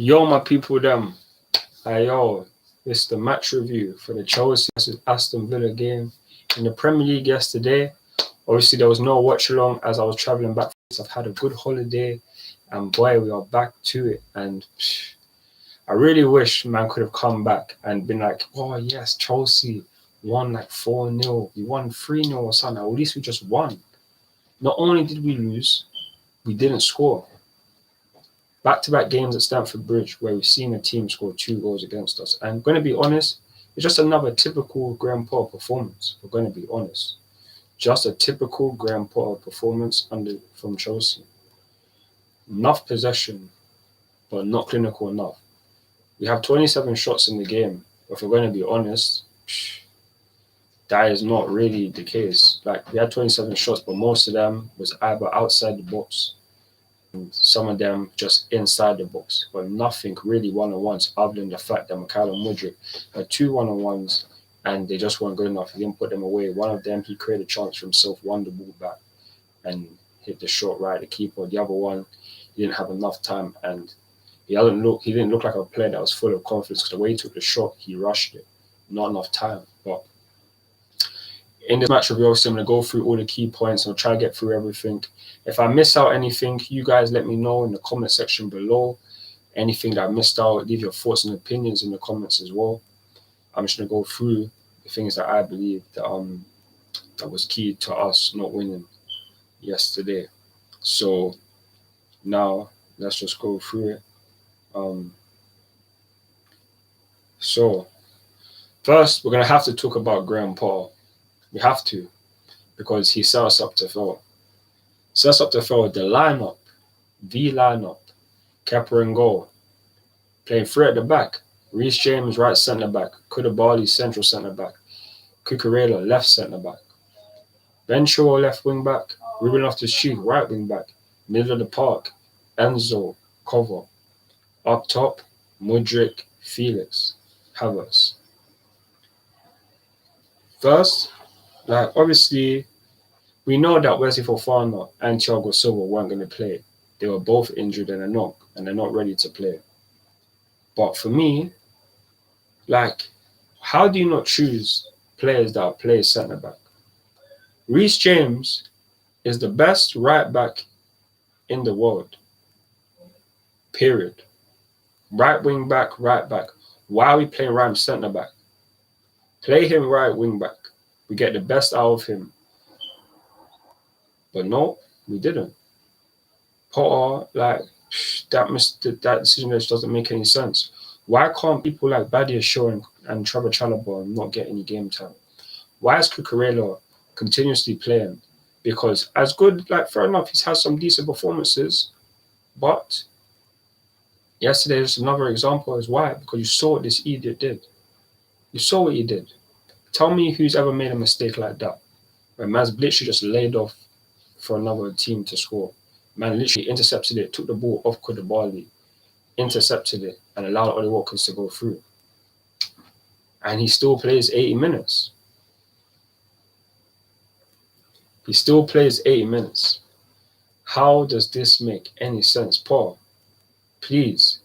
Yo, my people, them. Yo, it's the match review for the Chelsea versus Aston Villa game in the Premier League yesterday. Obviously, there was no watch along as I was traveling back. I've had a good holiday, and boy, we are back to it. And I really wish man could have come back and been like, oh, yes, Chelsea won like 4-0. We won 3-0 or something. At least we just won. Not only did we lose, we didn't score. Back-to-back games at Stamford Bridge where we've seen a team score 2 goals against us. And I'm going to be honest, it's just another typical Graham Potter performance. We're going to be honest. Just a typical Graham Potter performance from Chelsea. Enough possession, but not clinical enough. We have 27 shots in the game. But if we're going to be honest, that is not really the case. Like, we had 27 shots, but most of them was either outside the box, some of them just inside the box, but nothing really one-on-ones other than the fact that McCallum Mudryk had 2 one-on-ones and they just weren't good enough. He didn't put them away. One of them, he created a chance for himself, won the ball back and hit the shot right, the keeper. The other one, he didn't have enough time and he didn't look like a player that was full of confidence because the way he took the shot, he rushed it. Not enough time. But in this match review, obviously, I'm going to go through all the key points and I'll try to get through everything. If I miss out anything, you guys let me know in the comment section below. Anything that I missed out, leave your thoughts and opinions in the comments as well. I'm just going to go through the things that I believe that was key to us not winning yesterday. So now let's just go through it. So first, we're going to have to talk about Graham Potter. We have to, because he set us up to fail. Set us up to fail with the lineup, Kepa in goal, playing 3 at the back, Reece James right centre back, Koulibaly central centre back, Cucurella left centre back, Ben Chilwell left wing back, Ruben Loftus-Cheek right wing back, middle of the park, Enzo, cover, up top, Mudryk, Felix, Havertz. First, obviously, we know that Wesley Fofana and Thiago Silva weren't going to play. They were both injured and they're not ready to play. But for me, how do you not choose players that play centre back? Reece James is the best right back in the world. Period. Right wing back, right back. Why are we playing right centre back? Play him right wing back. We get the best out of him. But no, we didn't. Potter, that decision just doesn't make any sense. Why can't people like Badia Shaw and Trevor Chalobah not get any game time? Why is Cucurella continuously playing? Because as good, fair enough, he's had some decent performances, but yesterday is another example as why, because you saw what this idiot did. You saw what he did. Tell me who's ever made a mistake like that, where man's literally just laid off for another team to score. Man literally intercepted it, took the ball off Koulibaly, intercepted it, and allowed Ollie Watkins to go through. And he still plays 80 minutes. He still plays 80 minutes. How does this make any sense, Paul? Please.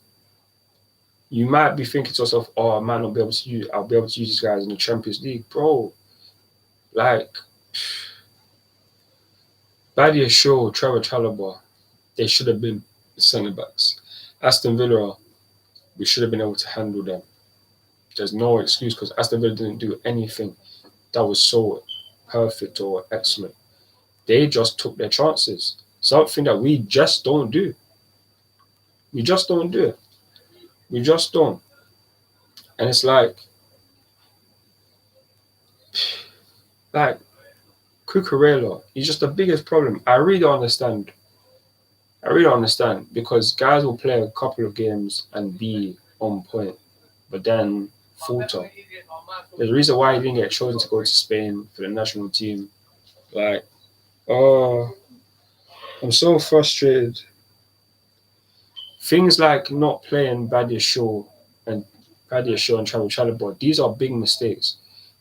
You might be thinking to yourself, oh, I might not be able to use, I'll be able to use these guys in the Champions League. Bro, Badia Shaw, Trevor Chalobah, they should have been centre backs. Aston Villa, we should have been able to handle them. There's no excuse because Aston Villa didn't do anything that was so perfect or excellent. They just took their chances. Something that we just don't do. We just don't do it. We just don't. And it's Cucurella, he's just the biggest problem. I really don't understand. Because guys will play a couple of games and be on point, but then falter. There's a reason why he didn't get chosen to go to Spain for the national team. I'm so frustrated. Things like not playing Badia Shaw and Trevor Chalobah, these are big mistakes.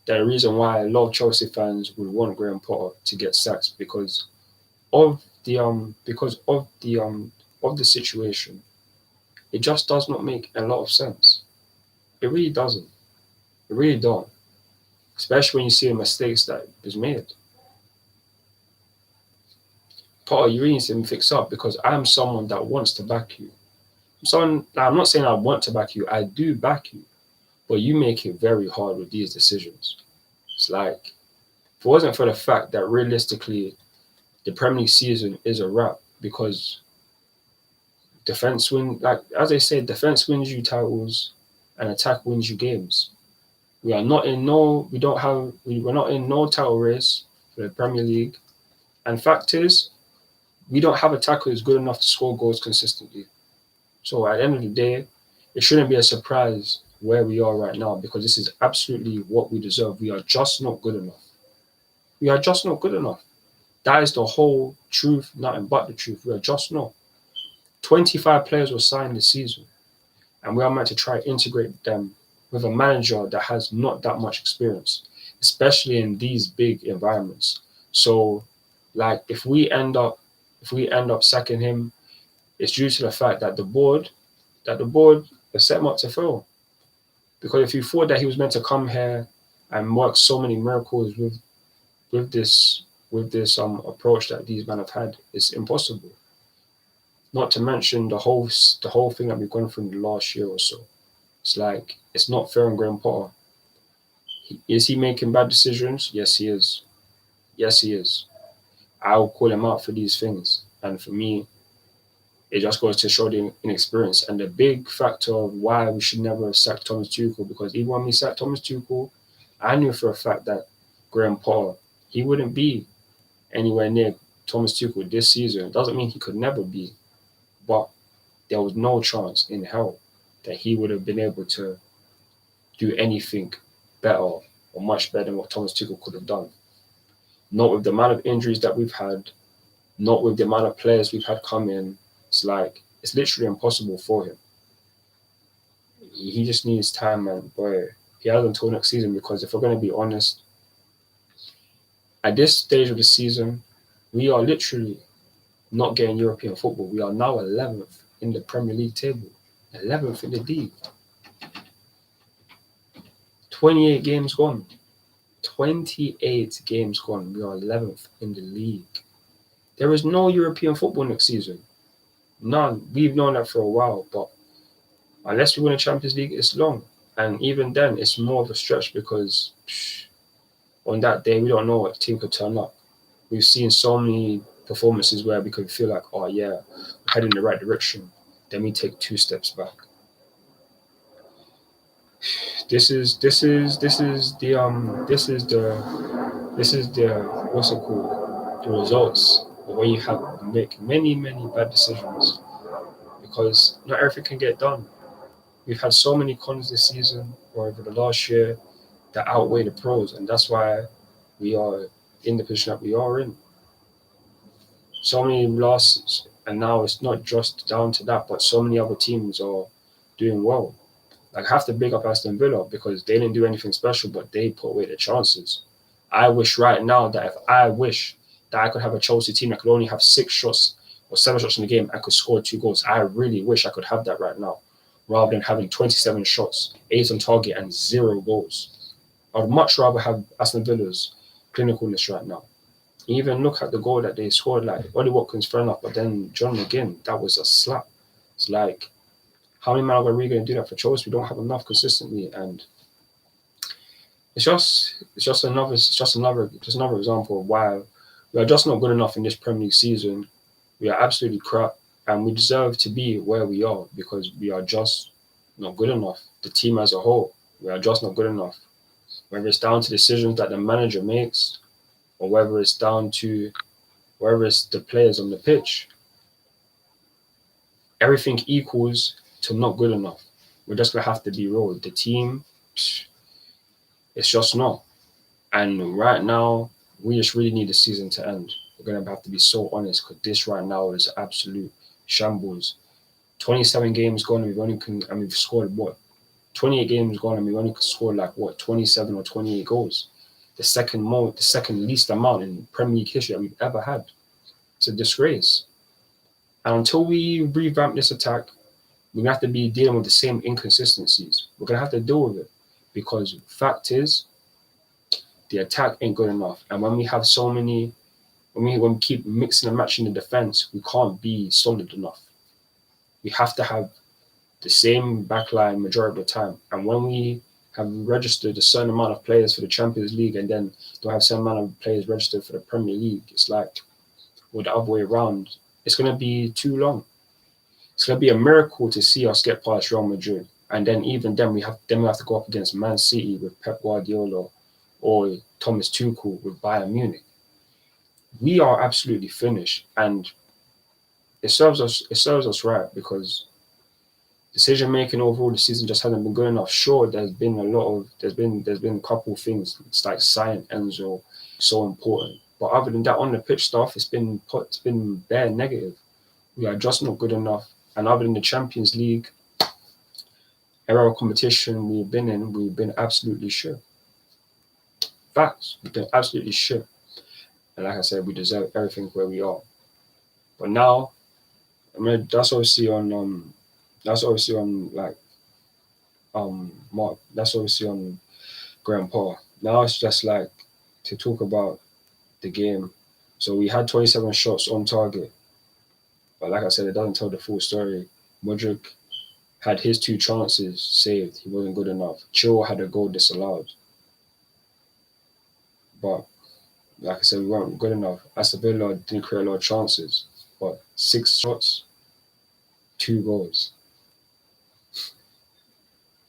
They're the reason why a lot of Chelsea fans would want Graham Potter to get sacked because of the situation. It just does not make a lot of sense. It really doesn't. It really don't. Especially when you see the mistakes that was made. Potter, you really need to fix up because I'm someone that wants to back you. I'm not saying I want to back you. I do back you, but you make it very hard with these decisions. It's like if it wasn't for the fact that realistically the Premier League season is a wrap because defense win, like as I said, defense wins you titles and attack wins you games. We are not in no, we don't have, we're not in no title race for the Premier League. And fact is, we don't have attackers good enough to score goals consistently. So at the end of the day, it shouldn't be a surprise where we are right now because this is absolutely what we deserve. We are just not good enough. We are just not good enough. That is the whole truth, nothing but the truth. We are just not. 25 players were signed this season, and we are meant to try to integrate them with a manager that has not that much experience, especially in these big environments. So, like, if we end up sacking him, it's due to the fact that the board has set him up to fail. Because if you thought that he was meant to come here and work so many miracles with this approach that these men have had, it's impossible. Not to mention the whole thing that we've gone through in the last year or so. It's like it's not fair on Graham Potter. Is he making bad decisions? Yes, he is. Yes, he is. I'll call him out for these things. And for me, it just goes to show the inexperience and the big factor of why we should never have sacked Thomas Tuchel. Because even when we sacked Thomas Tuchel, I knew for a fact that Graham Potter, he wouldn't be anywhere near Thomas Tuchel this season. It doesn't mean he could never be, but there was no chance in hell that he would have been able to do anything better or much better than what Thomas Tuchel could have done. Not with the amount of injuries that we've had, not with the amount of players we've had come in. It's literally impossible for him. He just needs time, man. Boy, he has until next season because if we're going to be honest, at this stage of the season, we are literally not getting European football. We are now 11th in the Premier League table. 11th in the league. 28 games gone. 28 games gone. We are 11th in the league. There is no European football next season. None. We've known that for a while, but unless we win a Champions League, it's long. And even then, it's more of a stretch because on that day, we don't know what team could turn up. We've seen so many performances where we could feel like, oh yeah, we're heading in the right direction. Then we take 2 steps back. This is the what's it called? The results of when you have make many bad decisions because not everything can get done. We've had so many cons this season or over the last year that outweigh the pros, and that's why we are in the position that we are in. So many losses, and now it's not just down to that, but so many other teams are doing well. Like, I have to big up Aston Villa because they didn't do anything special, but they put away their chances. I wish right now that I could have a Chelsea team that could only have 6 shots or 7 shots in the game and could score 2 goals. I really wish I could have that right now, rather than having 27 shots, 8 on target, and 0 goals. I'd much rather have Aston Villa's clinicalness right now. Even look at the goal that they scored. Like, Ollie Watkins, fair enough, but then John McGinn, that was a slap. It's like, how many men are we really going to do that for Chelsea? We don't have enough consistently, and it's just another example of why we are just not good enough in this Premier League season. We are absolutely crap, and we deserve to be where we are because we are just not good enough. The team as a whole, we are just not good enough. Whether it's down to decisions that the manager makes, or whether it's the players on the pitch, everything equals to not good enough. We're just gonna have to be real. The team, it's just not. And right now, we just really need the season to end. We're gonna have to be so honest because this right now is absolute shambles. 27 games gone, and we've scored what? 28 games gone, and we've only scored 27 or 28 goals. The second least amount in Premier League history that we've ever had. It's a disgrace. And until we revamp this attack, we're gonna have to be dealing with the same inconsistencies. We're gonna have to deal with it because fact is, the attack ain't good enough. And when we have so many, when we keep mixing and matching the defense, we can't be solid enough. We have to have the same backline majority of the time. And when we have registered a certain amount of players for the Champions League and then don't have a certain amount of players registered for the Premier League, it's like, or the other way around, it's going to be too long. It's going to be a miracle to see us get past Real Madrid. And then even then we have to go up against Man City with Pep Guardiola or Thomas Tuchel with Bayern Munich. We are absolutely finished, and it serves us right because decision making overall the season just hasn't been good enough. Sure, there's been a couple of things. It's like signing Enzo, so important. But other than that, on the pitch stuff, it's been bare negative. We are just not good enough. And other than the Champions League era of competition we've been absolutely shit. Facts, we've been absolutely shit. And like I said, we deserve everything where we are. But now, I mean, that's obviously on Mark. That's obviously on Grandpa. Now it's just like to talk about the game. So we had 27 shots on target. But like I said, it doesn't tell the full story. Modric had his 2 chances saved. He wasn't good enough. Chilwell had a goal disallowed. But like I said, we weren't good enough. Aston Villa didn't create a lot of chances. But 6 shots, 2 goals.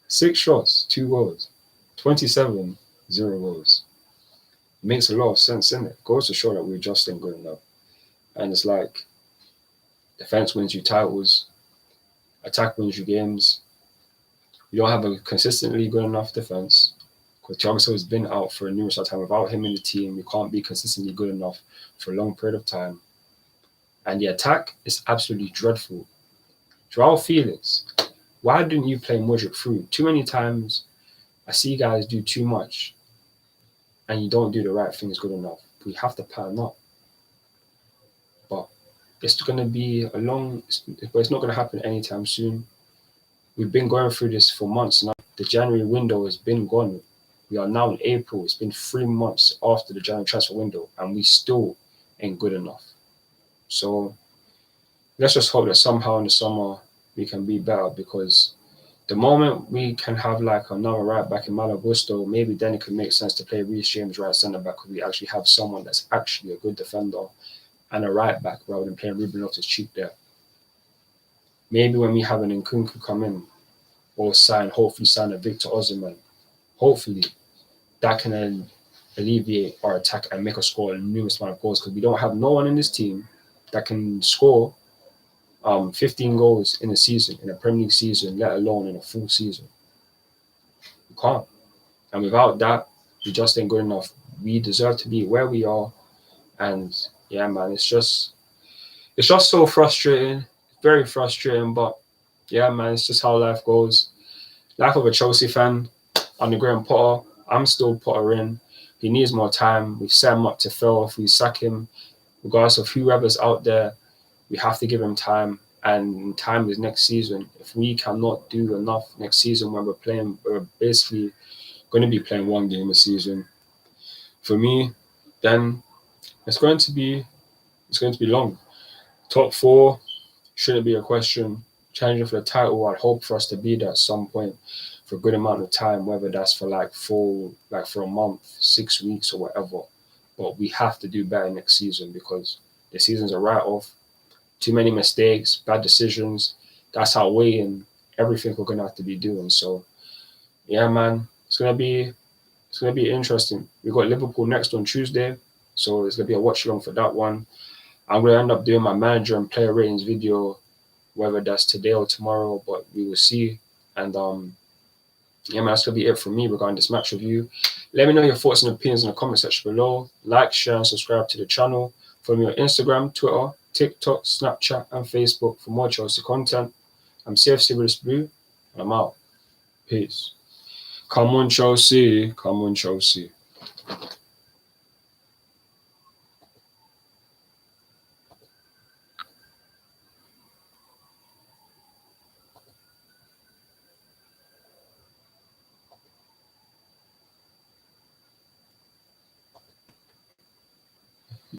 6 shots, 2 goals. 27, 0 goals. It makes a lot of sense, innit? It goes to show that we just ain't good enough. And it's like, defense wins you titles, attack wins you games. We don't have a consistently good enough defense. Because Thiago Silva's been out for a numerous time. Without him in the team, we can't be consistently good enough for a long period of time. And the attack is absolutely dreadful. Joao Felix, why didn't you play Modric through? Too many times I see guys do too much and you don't do the right things good enough. We have to pattern up. But it's going to be but it's not going to happen anytime soon. We've been going through this for months now. The January window has been gone. We are now in April. It's been 3 months after the January transfer window and we still ain't good enough. So let's just hope that somehow in the summer we can be better, because the moment we can have like another right back in Malo Gusto, maybe then it could make sense to play Reece James right centre back, because we actually have someone that's actually a good defender and a right back rather than playing Ruben Loftus-Cheek there. Maybe when we have an Nkunku come in or hopefully sign a Victor Osimhen, hopefully that can alleviate our attack and make us score a numerous amount of goals, because we don't have no one in this team that can score 15 goals in a season, in a Premier League season, let alone in a full season. We can't. And without that, we just ain't good enough. We deserve to be where we are. And yeah, man, it's just so frustrating. Very frustrating, but yeah, man, it's just how life goes. Life of a Chelsea fan under Graham Potter. I'm still Pottering. He needs more time. We've set him up to fail if we sack him. Regardless of whoever's out there, we have to give him time, and time is next season. If we cannot do enough next season when we're basically going to be playing 1 game a season, for me, then it's going to be long. Top 4 shouldn't be a question. Challenging for the title, I'd hope for us to be there at some point for a good amount of time, whether that's for for a month, 6 weeks or whatever. But we have to do better next season, because the season's a write-off. Too many mistakes, bad decisions. That's outweighing everything we're gonna have to be doing. So, yeah, man, it's gonna be interesting. We got Liverpool next on Tuesday, so it's gonna be a watch along for that one. I'm gonna end up doing my manager and player ratings video, whether that's today or tomorrow, but we will see. And yeah, man, that's gonna be it from me regarding this match review. Let me know your thoughts and opinions in the comment section below. Like, share, and subscribe to the channel. Follow me on Instagram, Twitter, TikTok, Snapchat, and Facebook for more Chelsea content. I'm CFC with Blue, and I'm out. Peace. Come on, Chelsea. Come on, Chelsea.